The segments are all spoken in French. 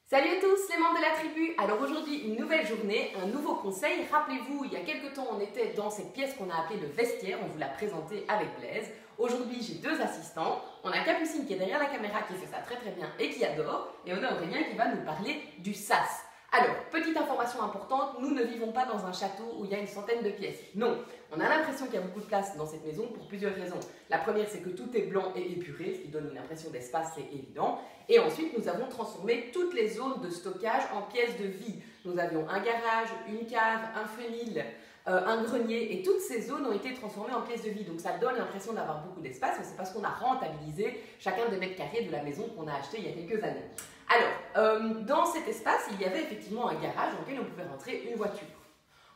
Salut à tous les membres de la tribu. Alors aujourd'hui une nouvelle journée, un nouveau conseil. Rappelez-vous, il y a quelques temps on était dans cette pièce qu'on a appelée le vestiaire, on vous l'a présenté avec Blaise. Aujourd'hui j'ai deux assistants, on a Capucine qui est derrière la caméra qui fait ça très bien et qui adore, et on a Aurélien qui va nous parler du sas. Alors, petite information importante, nous ne vivons pas dans un château où il y a une centaine de pièces. Non, on a l'impression qu'il y a beaucoup de place dans cette maison pour plusieurs raisons. La première, c'est que tout est blanc et épuré, ce qui donne une impression d'espace, c'est évident. Et ensuite, nous avons transformé toutes les zones de stockage en pièces de vie. Nous avions un garage, une cave, un fenil, un grenier, et toutes ces zones ont été transformées en pièces de vie. Donc ça donne l'impression d'avoir beaucoup d'espace, mais c'est parce qu'on a rentabilisé chacun des mètres carrés de la maison qu'on a acheté il y a quelques années. Alors, dans cet espace, il y avait effectivement un garage dans lequel on pouvait rentrer une voiture.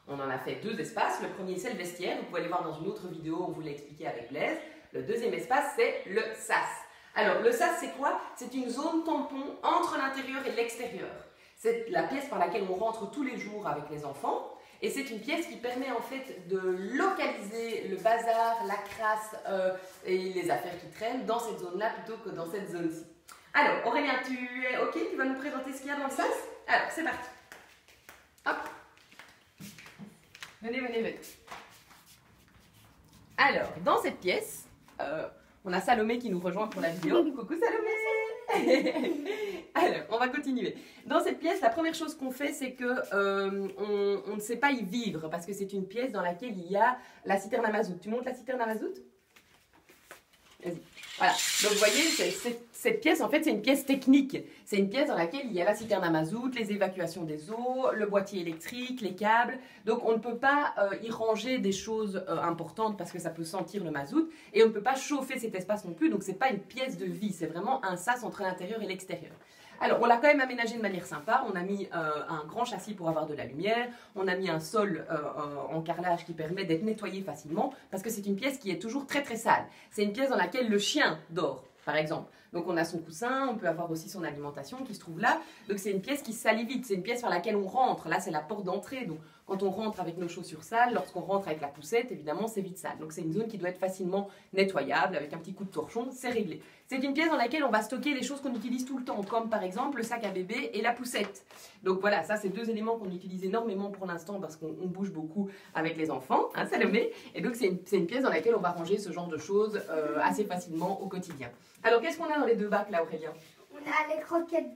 On en a fait deux espaces. Le premier, c'est le vestiaire. Vous pouvez aller voir dans une autre vidéo, on vous l'a expliqué avec Blaise. Le deuxième espace, c'est le sas. Alors, le sas, c'est quoi? C'est une zone tampon entre l'intérieur et l'extérieur. C'est la pièce par laquelle on rentre tous les jours avec les enfants. Et c'est une pièce qui permet en fait de localiser le bazar, la crasse et les affaires qui traînent dans cette zone-là plutôt que dans cette zone-ci. Alors, Aurélien, tu es OK? Tu vas nous présenter ce qu'il y a dans le sas? Alors, c'est parti. Hop. Venez. Alors, dans cette pièce, on a Salomé qui nous rejoint pour la vidéo. Coucou Salomé. Alors, on va continuer. Dans cette pièce, la première chose qu'on fait, c'est que on ne sait pas y vivre parce que c'est une pièce dans laquelle il y a la citerne à mazout. Tu montes la citerne à mazout? Vas-y. Voilà. Donc, vous voyez, cette pièce, en fait, c'est une pièce technique. C'est une pièce dans laquelle il y a la citerne à mazout, les évacuations des eaux, le boîtier électrique, les câbles. Donc, on ne peut pas y ranger des choses importantes parce que ça peut sentir le mazout. Et on ne peut pas chauffer cet espace non plus. Donc, ce n'est pas une pièce de vie. C'est vraiment un sas entre l'intérieur et l'extérieur. Alors, on l'a quand même aménagé de manière sympa. On a mis un grand châssis pour avoir de la lumière. On a mis un sol en carrelage qui permet d'être nettoyé facilement parce que c'est une pièce qui est toujours très sale. C'est une pièce dans laquelle le chien dort, par exemple. Donc, on a son coussin, on peut avoir aussi son alimentation qui se trouve là. Donc, c'est une pièce qui salit vite. C'est une pièce par laquelle on rentre. Là, c'est la porte d'entrée. Donc, quand on rentre avec nos chaussures sales, lorsqu'on rentre avec la poussette, évidemment, c'est vite sale. Donc, c'est une zone qui doit être facilement nettoyable avec un petit coup de torchon. C'est réglé. C'est une pièce dans laquelle on va stocker les choses qu'on utilise tout le temps, comme par exemple le sac à bébé et la poussette. Donc, voilà, ça, c'est deux éléments qu'on utilise énormément pour l'instant parce qu'on bouge beaucoup avec les enfants, hein, Salomé. Et donc, c'est une pièce dans laquelle on va ranger ce genre de choses assez facilement au quotidien. Alors, qu'est-ce qu'on a dans les deux bacs là, Aurélien? On a les croquettes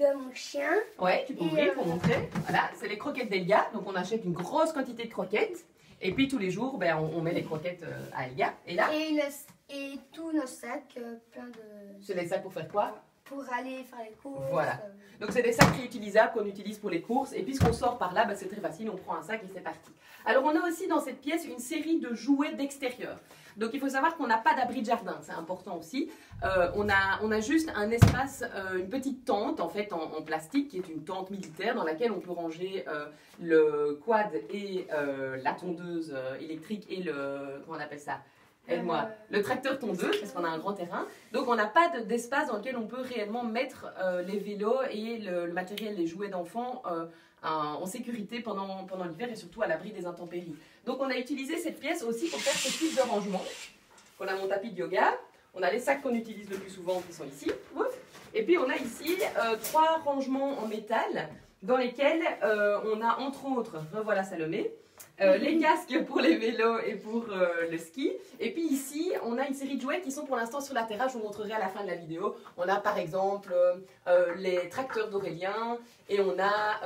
de mon chien. Ouais, tu peux ouvrir pour montrer. Voilà, c'est les croquettes d'Elga. Donc, on achète une grosse quantité de croquettes. Et puis, tous les jours, ben, on met les croquettes à Elga. Et là? Et tous nos sacs, plein de... C'est les sacs pour faire quoi? Pour aller faire les courses. Voilà. Donc, c'est des sacs réutilisables qu'on utilise pour les courses. Et puisqu'on sort par là, ben, c'est très facile. On prend un sac et c'est parti. Alors, on a aussi dans cette pièce une série de jouets d'extérieur. Donc, il faut savoir qu'on n'a pas d'abri de jardin. C'est important aussi. On a juste un espace, une petite tente en fait en plastique qui est une tente militaire dans laquelle on peut ranger le quad et la tondeuse électrique et le... Comment on appelle ça? Aide-moi. Le tracteur tondeuse, parce qu'on a un grand terrain. Donc, on n'a pas d'espace dans lequel on peut réellement mettre les vélos et le matériel, les jouets d'enfants en sécurité pendant l'hiver et surtout à l'abri des intempéries. Donc, on a utilisé cette pièce aussi pour faire ce type de rangement. On a mon tapis de yoga. On a les sacs qu'on utilise le plus souvent qui sont ici. Et puis, on a ici 3 rangements en métal dans lesquels on a entre autres, revoilà Salomé, les casques pour les vélos et pour le ski. Et puis ici, on a une série de jouets qui sont pour l'instant sur la terrasse. Je vous montrerai à la fin de la vidéo. On a par exemple les tracteurs d'Aurélien et on a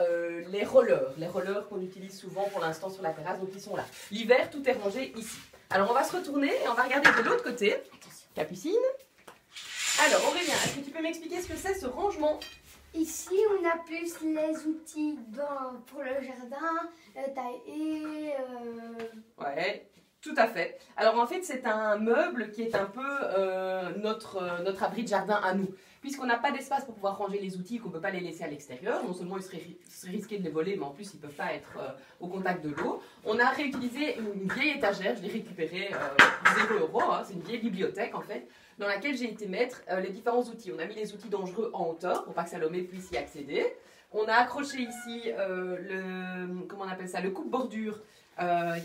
les rollers qu'on utilise souvent pour l'instant sur la terrasse. Donc ils sont là. L'hiver, tout est rangé ici. Alors on va se retourner et on va regarder de l'autre côté. Capucine. Alors Aurélien, est-ce que tu peux m'expliquer ce que c'est ce rangement? Ici, on a plus les outils pour le jardin, tailler. Ouais, tout à fait. Alors en fait, c'est un meuble qui est un peu notre abri de jardin à nous. Puisqu'on n'a pas d'espace pour pouvoir ranger les outils, qu'on ne peut pas les laisser à l'extérieur, non seulement il serait risqué de les voler, mais en plus ils ne peuvent pas être au contact de l'eau. On a réutilisé une vieille étagère, je l'ai récupérée pour 0 €, hein, c'est une vieille bibliothèque en fait, dans laquelle j'ai été mettre les différents outils. On a mis les outils dangereux en hauteur pour pas que Salomé puisse y accéder. On a accroché ici comment on appelle ça, le coupe-bordure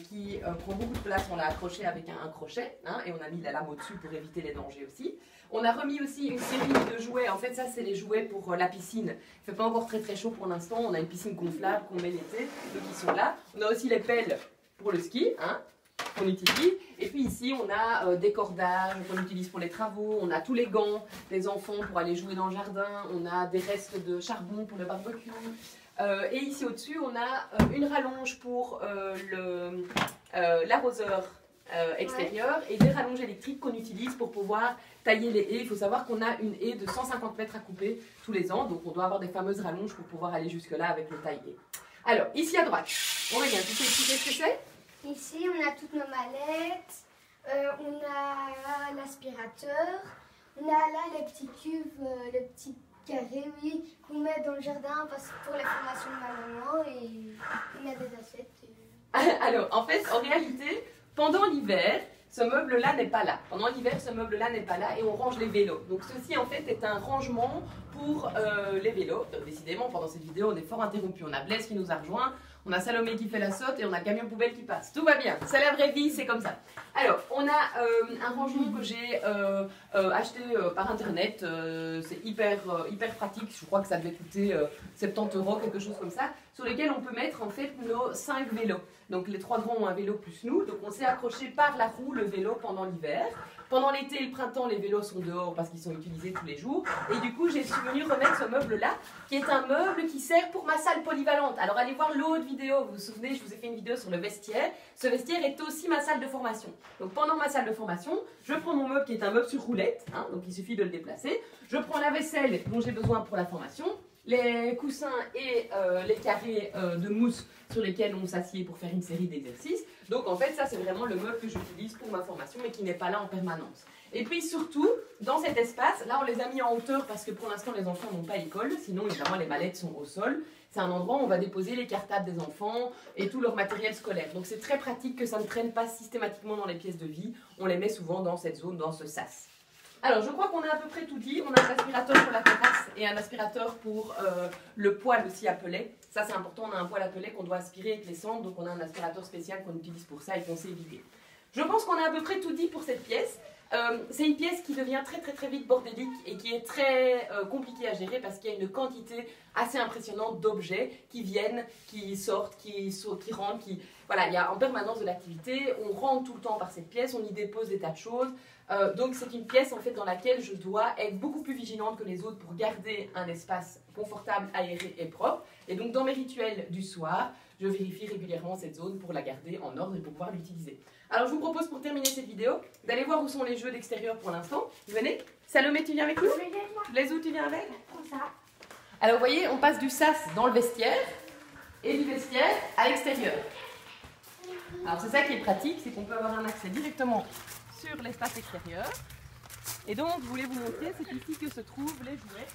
qui prend beaucoup de place. On l'a accroché avec un crochet hein, et on a mis la lame au-dessus pour éviter les dangers aussi. On a remis aussi une série de jouets. En fait, ça, c'est les jouets pour la piscine. Il ne fait pas encore très très chaud pour l'instant. On a une piscine gonflable qu'on met l'été, donc ils sont là. On a aussi les pelles pour le ski, hein, qu'on utilise. Et puis ici, on a des cordages qu'on utilise pour les travaux. On a tous les gants des enfants pour aller jouer dans le jardin. On a des restes de charbon pour le barbecue. Et ici au-dessus, on a une rallonge pour l'arroseur extérieur et des rallonges électriques qu'on utilise pour pouvoir tailler les haies. Il faut savoir qu'on a une haie de 150 mètres à couper tous les ans, donc on doit avoir des fameuses rallonges pour pouvoir aller jusque là avec le taille-haie. Alors, ici à droite, Aurélien, tu sais expliquer ce que c'est? Ici, on a toutes nos mallettes, on a l'aspirateur, on a là les petits cubes, le petit carré, oui, qu'on met dans le jardin pour les formations de ma maman et on a des assiettes. Alors, en fait, en réalité, pendant l'hiver, ce meuble-là n'est pas là. Pendant l'hiver, ce meuble-là n'est pas là et on range les vélos. Donc ceci, en fait, est un rangement pour les vélos. Donc, décidément, pendant cette vidéo, on est fort interrompu. On a Blaise qui nous a rejoint, on a Salomé qui fait la saute et on a le camion poubelle qui passe. Tout va bien, c'est la vraie vie, c'est comme ça. Alors, on a un rangement que j'ai acheté par internet. C'est hyper pratique. Je crois que ça devait coûter 70 €, quelque chose comme ça, sur lesquels on peut mettre en fait nos 5 vélos. Donc les 3 grands ont un vélo plus nous. Donc on s'est accroché par la roue le vélo pendant l'hiver. Pendant l'été et le printemps, les vélos sont dehors parce qu'ils sont utilisés tous les jours. Et du coup, j'ai suis venue remettre ce meuble-là, qui est un meuble qui sert pour ma salle polyvalente. Alors allez voir l'autre vidéo, vous vous souvenez, je vous ai fait une vidéo sur le vestiaire. Ce vestiaire est aussi ma salle de formation. Donc pendant ma salle de formation, je prends mon meuble qui est un meuble sur roulette, hein, donc il suffit de le déplacer. Je prends la vaisselle dont j'ai besoin pour la formation, les coussins et les carrés de mousse sur lesquels on s'assied pour faire une série d'exercices. Donc en fait, ça c'est vraiment le meuble que j'utilise pour ma formation mais qui n'est pas là en permanence. Et puis surtout, dans cet espace, là on les a mis en hauteur parce que pour l'instant les enfants n'ont pas école, sinon évidemment les mallettes sont au sol. C'est un endroit où on va déposer les cartables des enfants et tout leur matériel scolaire. Donc c'est très pratique que ça ne traîne pas systématiquement dans les pièces de vie. On les met souvent dans cette zone, dans ce sas. Alors, je crois qu'on a à peu près tout dit. On a un aspirateur pour la terrasse et un aspirateur pour le poêle aussi à pelet. Ça, c'est important. On a un poêle à pelet qu'on doit aspirer avec les cendres. Donc, on a un aspirateur spécial qu'on utilise pour ça et qu'on sait vider. Je pense qu'on a à peu près tout dit pour cette pièce. C'est une pièce qui devient très vite bordélique et qui est très compliquée à gérer parce qu'il y a une quantité assez impressionnante d'objets qui viennent, qui sortent, qui rentrent, Voilà, il y a en permanence de l'activité. On rentre tout le temps par cette pièce, on y dépose des tas de choses. Donc c'est une pièce en fait dans laquelle je dois être beaucoup plus vigilante que les autres pour garder un espace confortable, aéré et propre. Et donc dans mes rituels du soir, je vérifie régulièrement cette zone pour la garder en ordre et pour pouvoir l'utiliser. Alors je vous propose pour terminer cette vidéo d'aller voir où sont les jeux d'extérieur pour l'instant. Venez, Salomé, tu viens avec nous? Blaise, tu viens avec? Comme ça. Alors vous voyez, on passe du sas dans le vestiaire et du vestiaire à l'extérieur. Alors c'est ça qui est pratique, c'est qu'on peut avoir un accès directement sur l'espace extérieur. Et donc, je voulais vous montrer, c'est ici que se trouvent les jouets.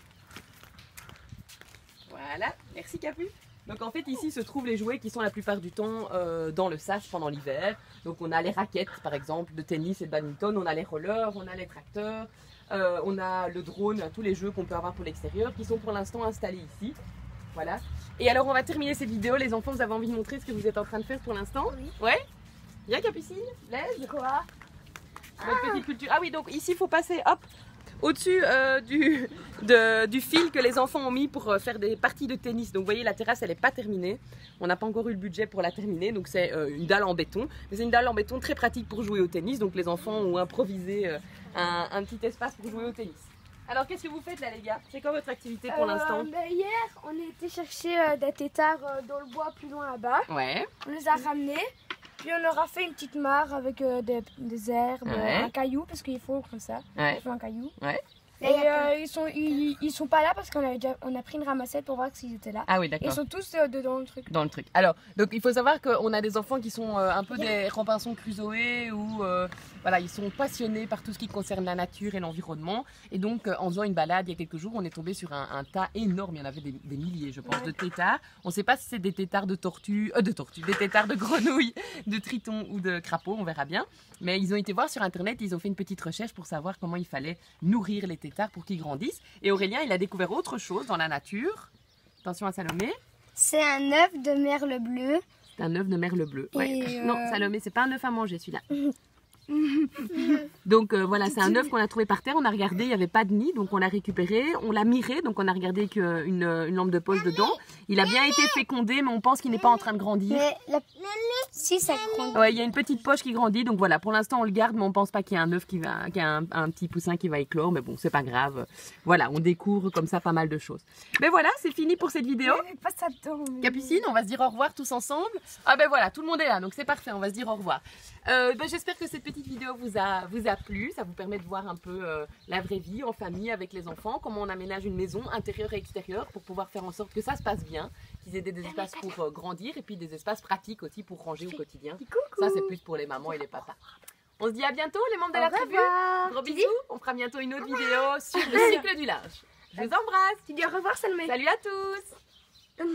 Voilà, merci Capu. Donc en fait, ici se trouvent les jouets qui sont la plupart du temps dans le sas pendant l'hiver. Donc on a les raquettes, par exemple, de tennis et de badminton, on a les rollers, on a les tracteurs, on a le drone, tous les jeux qu'on peut avoir pour l'extérieur qui sont pour l'instant installés ici. Voilà. Et alors, on va terminer cette vidéo. Les enfants, vous avez envie de montrer ce que vous êtes en train de faire pour l'instant? Oui. Ouais? Bien, Capucine? Blaise? Quoi? Votre petite culture. Ah oui, donc ici, il faut passer, hop, au-dessus du fil que les enfants ont mis pour faire des parties de tennis. Donc, vous voyez, la terrasse, elle n'est pas terminée. On n'a pas encore eu le budget pour la terminer. Donc, c'est une dalle en béton. Mais c'est une dalle en béton très pratique pour jouer au tennis. Donc, les enfants ont improvisé un petit espace pour jouer au tennis. Alors, qu'est-ce que vous faites là, les gars? C'est quoi votre activité pour l'instant? Hier, on a été chercher des têtards dans le bois plus loin là-bas. Ouais. On les a ramenés. Puis on leur a fait une petite mare avec des herbes, Ouais. un caillou, parce qu'il faut comme ça. Ouais. Il faut un caillou. Ouais. Et ils sont pas là parce qu'on a pris une ramassette pour voir s'ils étaient là. Ah oui, Et d'accord. ils sont tous dedans le truc. Dans le truc. Alors, donc il faut savoir qu'on a des enfants qui sont un peu des Robinson Crusoe ou voilà, ils sont passionnés par tout ce qui concerne la nature et l'environnement. Et donc, en faisant une balade il y a quelques jours, on est tombé sur un tas énorme. Il y en avait des milliers, je pense, de têtards. On ne sait pas si c'est des têtards de tortues, des têtards de grenouilles, de tritons ou de crapauds, on verra bien. Mais ils ont été voir sur internet, ils ont fait une petite recherche pour savoir comment il fallait nourrir les têtards pour qu'ils grandissent. Et Aurélien, il a découvert autre chose dans la nature. Attention à Salomé. C'est un œuf de merle bleu C'est un œuf de merle bleu. Ouais. Non, Salomé, c'est pas un œuf à manger celui-là. Donc voilà, c'est un œuf qu'on a trouvé par terre, on a regardé, il n'y avait pas de nid, donc on l'a récupéré, on l'a miré, donc on a regardé qu'une lampe de poche dedans. Il a bien été fécondé, mais on pense qu'il n'est pas en train de grandir. Si, ça grandit. Ouais, il y a une petite poche qui grandit, donc voilà, pour l'instant on le garde, mais on pense pas qu'il y a un œuf qu'il y a un petit poussin qui va éclore, mais bon, c'est pas grave. Voilà, on découvre comme ça pas mal de choses. Mais voilà, c'est fini pour cette vidéo. Capucine, on va se dire au revoir tous ensemble. Ah ben voilà, tout le monde est là, donc c'est parfait, on va se dire au revoir. J'espère que cette petite vidéo vous a plu, ça vous permet de voir un peu la vraie vie en famille avec les enfants, comment on aménage une maison intérieure et extérieure pour pouvoir faire en sorte que ça se passe bien, qu'ils aient des espaces pour grandir et puis des espaces pratiques aussi pour ranger au quotidien. Ça c'est plus pour les mamans et les papas. On se dit à bientôt les membres de la tribu. Gros bisous, on fera bientôt une autre vidéo sur le cycle du linge. Je vous embrasse. Tu dis au revoir Salomé. Salut à tous.